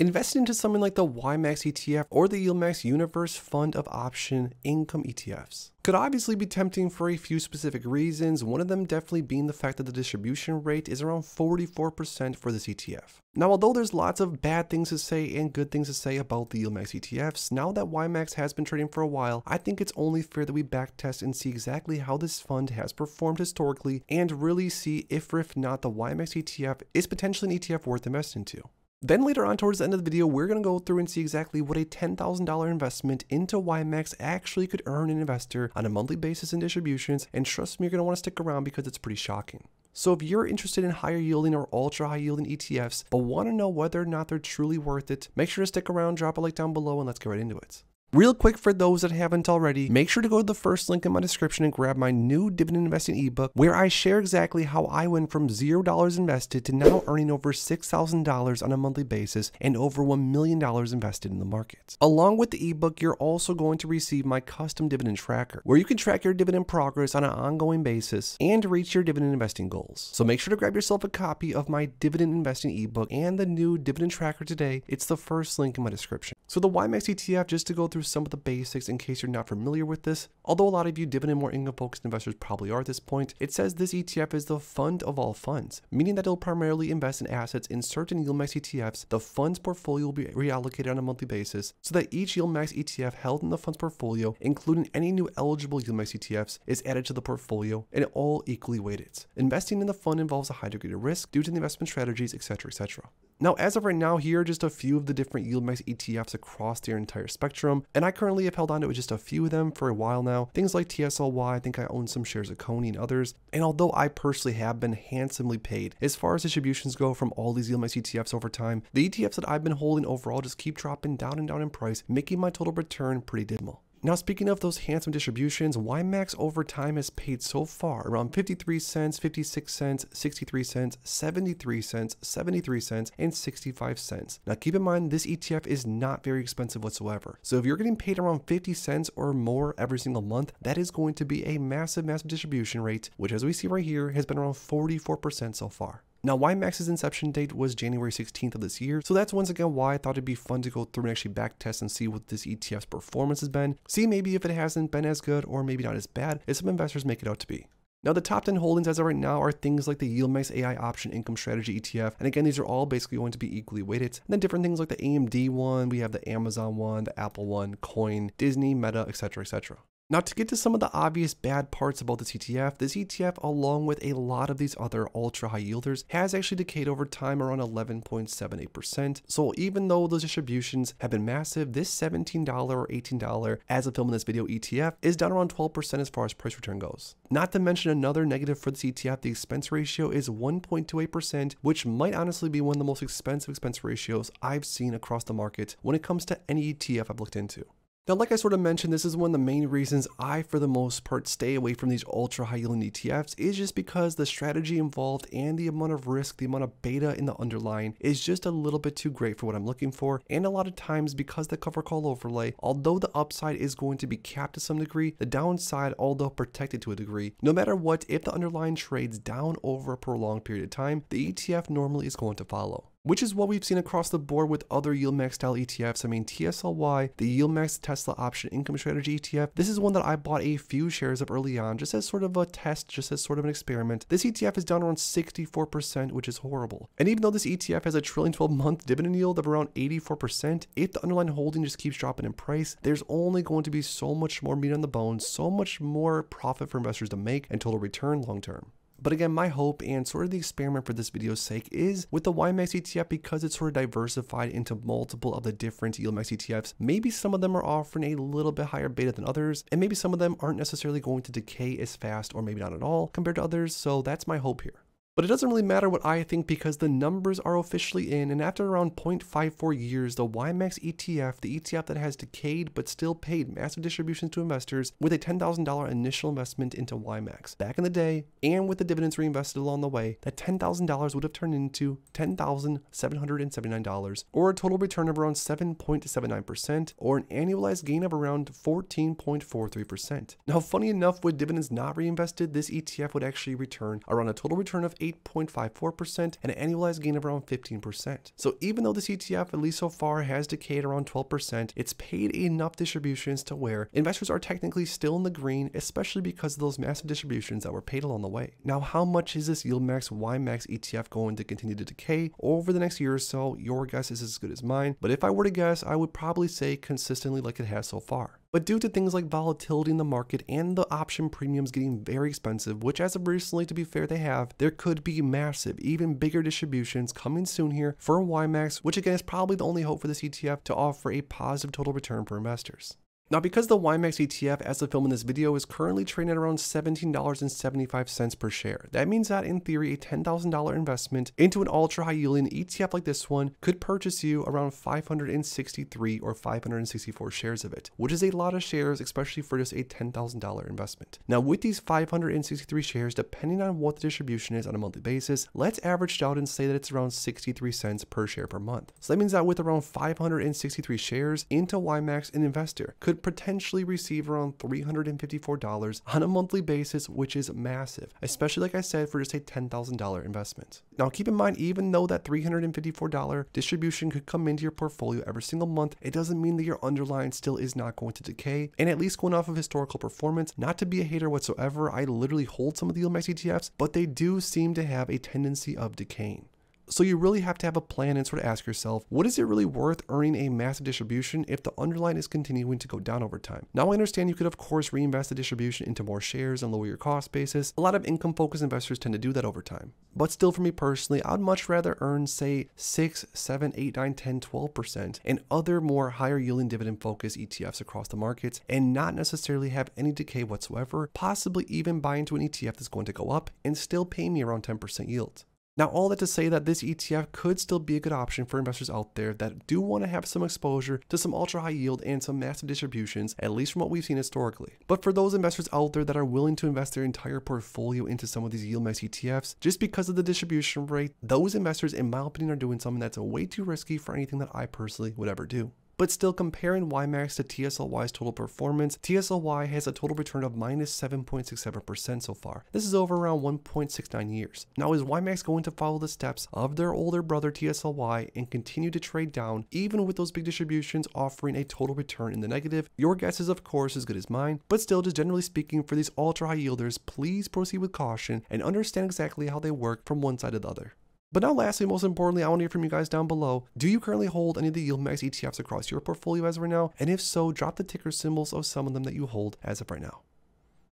Invest into something like the YMAX ETF or the YMAX Universe Fund of Option Income ETFs. Could obviously be tempting for a few specific reasons, one of them definitely being the fact that the distribution rate is around 44% for this ETF. Now, although there's lots of bad things to say and good things to say about the YMAX ETFs, now that YMAX has been trading for a while, I think it's only fair that we backtest and see exactly how this fund has performed historically and really see if or if not the YMAX ETF is potentially an ETF worth investing into. Then later on towards the end of the video, we're going to go through and see exactly what a $10,000 investment into YMAX actually could earn an investor on a monthly basis in distributions, and trust me, you're going to want to stick around because it's pretty shocking. So if you're interested in higher yielding or ultra high yielding ETFs, but want to know whether or not they're truly worth it, make sure to stick around, drop a like down below, and let's get right into it. Real quick, for those that haven't already, make sure to go to the first link in my description and grab my new dividend investing ebook, where I share exactly how I went from $0 invested to now earning over $6,000 on a monthly basis and over $1 million invested in the market. Along with the ebook, you're also going to receive my custom dividend tracker, where you can track your dividend progress on an ongoing basis and reach your dividend investing goals. So make sure to grab yourself a copy of my dividend investing ebook and the new dividend tracker today. It's the first link in my description. So the YMAX ETF, just to go through some of the basics in case you're not familiar with this, although a lot of you dividend more income focused investors probably are at this point, it says this ETF is the fund of all funds, meaning that it'll primarily invest in assets in certain YMAX ETFs. The fund's portfolio will be reallocated on a monthly basis so that each YMAX ETF held in the fund's portfolio, including any new eligible YMAX ETFs, is added to the portfolio and all equally weighted. Investing in the fund involves a high degree of risk due to the investment strategies, etc., etc. Now, as of right now, here are just a few of the different YMAX ETFs across their entire spectrum, and I currently have held on to just a few of them for a while now. Things like TSLY, I think I own some shares of Coney and others, and although I personally have been handsomely paid as far as distributions go from all these YMAX ETFs over time, the ETFs that I've been holding overall just keep dropping down and down in price, making my total return pretty dismal. Now, speaking of those handsome distributions, YMAX over time has paid so far around 53 cents, 56 cents, 63 cents, 73 cents, 73 cents, and 65 cents. Now, keep in mind, this ETF is not very expensive whatsoever. So if you're getting paid around 50 cents or more every single month, that is going to be a massive, massive distribution rate, which as we see right here has been around 44% so far. Now, YMAX's inception date was January 16th of this year, so that's once again why I thought it'd be fun to go through and actually backtest and see what this ETF's performance has been, see maybe if it hasn't been as good or maybe not as bad as some investors make it out to be. Now, the top 10 holdings as of right now are things like the YMAX AI Option Income Strategy ETF, and again, these are all basically going to be equally weighted. And then different things like the AMD one, we have the Amazon one, the Apple one, Coin, Disney, Meta, etc., etc. Now, to get to some of the obvious bad parts about this ETF, along with a lot of these other ultra high yielders, has actually decayed over time around 11.78%. So even though those distributions have been massive, this $17 or $18 as of filming this video ETF is down around 12% as far as price return goes. Not to mention another negative for this ETF, the expense ratio is 1.28%, which might honestly be one of the most expensive expense ratios I've seen across the market when it comes to any ETF I've looked into. Now, like I sort of mentioned, this is one of the main reasons I, for the most part, stay away from these ultra high yielding ETFs, is just because the strategy involved and the amount of risk, the amount of beta in the underlying is just a little bit too great for what I'm looking for. And a lot of times, because the cover call overlay, although the upside is going to be capped to some degree, the downside, although protected to a degree, no matter what, if the underlying trades down over a prolonged period of time, the ETF normally is going to follow. Which is what we've seen across the board with other YMAX style ETFs. I mean, TSLY, the YMAX Tesla Option Income Strategy ETF, this is one that I bought a few shares of early on, just as sort of a test, just as sort of an experiment. This ETF is down around 64%, which is horrible. And even though this ETF has a trailing 12-month dividend yield of around 84%, if the underlying holding just keeps dropping in price, there's only going to be so much more meat on the bone, so much more profit for investors to make and total return long term. But again, my hope and sort of the experiment for this video's sake is with the YMAX ETF, because it's sort of diversified into multiple of the different YMAX ETFs, maybe some of them are offering a little bit higher beta than others, and maybe some of them aren't necessarily going to decay as fast or maybe not at all compared to others. So that's my hope here. But it doesn't really matter what I think because the numbers are officially in, and after around 0.54 years, the YMAX ETF, the ETF that has decayed but still paid massive distributions to investors with a $10,000 initial investment into YMAX back in the day, and with the dividends reinvested along the way, that $10,000 would have turned into $10,779, or a total return of around 7.79%, or an annualized gain of around 14.43%. Now, funny enough, with dividends not reinvested, this ETF would actually return around a total return of 8.54% and an annualized gain of around 15%. So even though this ETF, at least so far, has decayed around 12%, it's paid enough distributions to where investors are technically still in the green, especially because of those massive distributions that were paid along the way. Now, how much is this YMAX ETF going to continue to decay over the next year or so? Your guess is as good as mine, but if I were to guess, I would probably say consistently like it has so far. But due to things like volatility in the market and the option premiums getting very expensive, which as of recently, to be fair, they have, there could be massive, even bigger distributions coming soon here for YMAX, which again is probably the only hope for this ETF to offer a positive total return for investors. Now, because the YMAX ETF, as of filming this video, is currently trading at around $17.75 per share, that means that in theory, a $10,000 investment into an ultra high yielding ETF like this one could purchase you around 563 or 564 shares of it, which is a lot of shares, especially for just a $10,000 investment. Now, with these 563 shares, depending on what the distribution is on a monthly basis, let's average it out and say that it's around 63 cents per share per month. So that means that with around 563 shares into YMAX, an investor could potentially receive around $354 on a monthly basis, which is massive, especially like I said, for just a $10,000 investment. Now keep in mind, even though that $354 distribution could come into your portfolio every single month, it doesn't mean that your underlying still is not going to decay. And at least going off of historical performance, not to be a hater whatsoever, I literally hold some of the YMAX ETFs, but they do seem to have a tendency of decaying. So you really have to have a plan and sort of ask yourself, what is it really worth earning a massive distribution if the underlying is continuing to go down over time? Now I understand you could of course reinvest the distribution into more shares and lower your cost basis. A lot of income focused investors tend to do that over time. But still, for me personally, I'd much rather earn say 6, 7, 8, 9, 10, 12% in other more higher yielding dividend focused ETFs across the markets and not necessarily have any decay whatsoever, possibly even buy into an ETF that's going to go up and still pay me around 10% yield. Now, all that to say that this ETF could still be a good option for investors out there that do want to have some exposure to some ultra high yield and some massive distributions, at least from what we've seen historically. But for those investors out there that are willing to invest their entire portfolio into some of these YMAX ETFs, just because of the distribution rate, those investors, in my opinion, are doing something that's way too risky for anything that I personally would ever do. But still, comparing YMAX to TSLY's total performance, TSLY has a total return of minus 7.67% so far. This is over around 1.69 years. Now, is YMAX going to follow the steps of their older brother TSLY and continue to trade down, even with those big distributions offering a total return in the negative? Your guess is of course as good as mine, but still, just generally speaking, for these ultra high yielders, please proceed with caution and understand exactly how they work from one side to the other. But now lastly, most importantly, I want to hear from you guys down below. Do you currently hold any of the YMAX ETFs across your portfolio as of right now? And if so, drop the ticker symbols of some of them that you hold as of right now.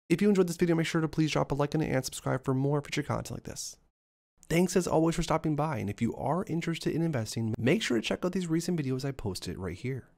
If you enjoyed this video, make sure to please drop a like on it and subscribe for more future content like this. Thanks as always for stopping by, and if you are interested in investing, make sure to check out these recent videos I posted right here.